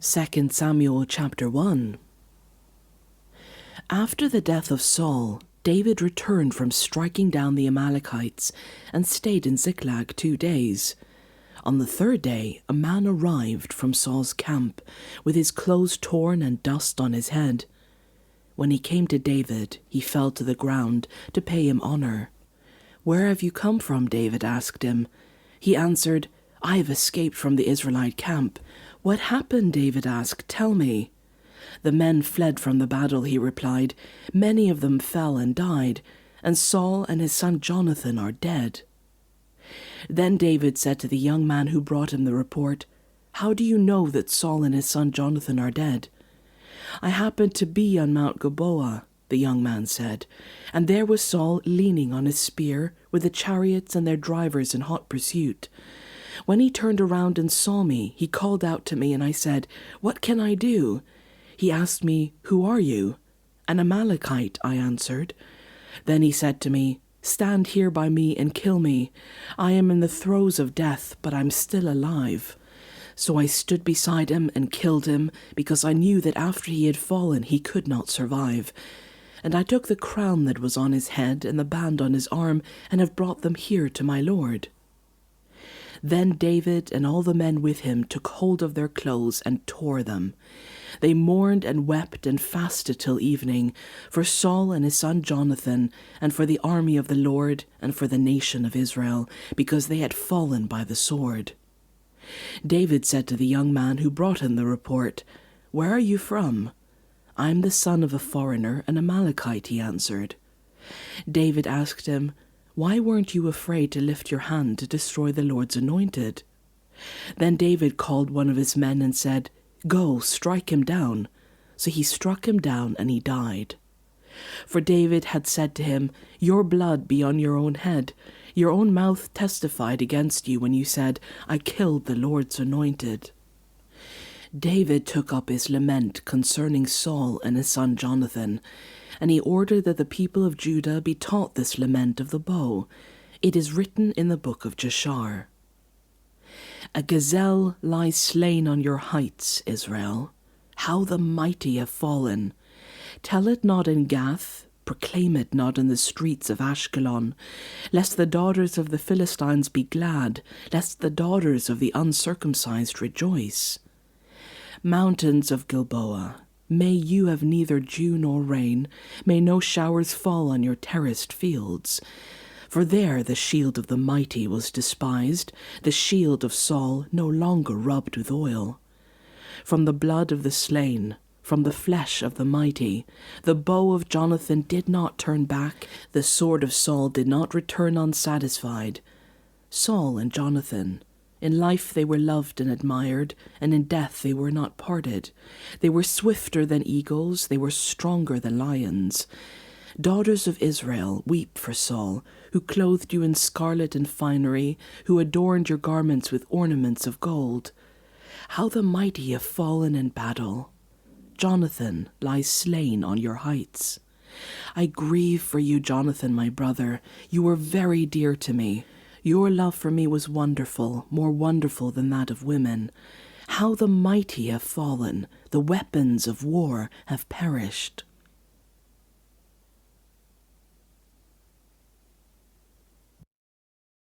2 Samuel chapter 1. After the death of Saul, David returned from striking down the Amalekites and stayed in Ziklag 2 days. On the 3rd day, a man arrived from Saul's camp with his clothes torn and dust on his head. When he came to David, he fell to the ground to pay him honor. "Where have you come from?" David asked him. He answered, "I have escaped from the Israelite camp." "What happened?" David asked. "Tell me." "The men fled from the battle," he replied. "Many of them fell and died, and Saul and his son Jonathan are dead." Then David said to the young man who brought him the report, "How do you know that Saul and his son Jonathan are dead?" "I happened to be on Mount Gilboa," the young man said, "and there was Saul leaning on his spear, with the chariots and their drivers in hot pursuit. When he turned around and saw me, he called out to me, and I said, 'What can I do?' He asked me, 'Who are you?' 'An Amalekite,' I answered. Then he said to me, 'Stand here by me and kill me. I am in the throes of death, but I'm still alive.' So I stood beside him and killed him, because I knew that after he had fallen he could not survive. And I took the crown that was on his head and the band on his arm, and have brought them here to my lord." Then David and all the men with him took hold of their clothes and tore them. They mourned and wept and fasted till evening, for Saul and his son Jonathan, and for the army of the Lord, and for the nation of Israel, because they had fallen by the sword. David said to the young man who brought him the report, "Where are you from?" "I am the son of a foreigner, an Amalekite," he answered. David asked him, "Why weren't you afraid to lift your hand to destroy the Lord's anointed?" Then David called one of his men and said, "Go, strike him down." So he struck him down, and he died. For David had said to him, "Your blood be on your own head. Your own mouth testified against you when you said, 'I killed the Lord's anointed.'" David took up his lament concerning Saul and his son Jonathan, and he ordered that the people of Judah be taught this lament of the bow. It is written in the book of Jashar. "A gazelle lies slain on your heights, Israel. How the mighty have fallen! Tell it not in Gath, proclaim it not in the streets of Ashkelon, lest the daughters of the Philistines be glad, lest the daughters of the uncircumcised rejoice. Mountains of Gilboa, may you have neither dew nor rain, may no showers fall on your terraced fields. For there the shield of the mighty was despised, the shield of Saul no longer rubbed with oil. From the blood of the slain, from the flesh of the mighty, the bow of Jonathan did not turn back, the sword of Saul did not return unsatisfied. Saul and Jonathan, in life they were loved and admired, and in death they were not parted. They were swifter than eagles, they were stronger than lions. Daughters of Israel, weep for Saul, who clothed you in scarlet and finery, who adorned your garments with ornaments of gold. How the mighty have fallen in battle! Jonathan lies slain on your heights. I grieve for you, Jonathan, my brother. You were very dear to me. Your love for me was wonderful, more wonderful than that of women. How the mighty have fallen, the weapons of war have perished."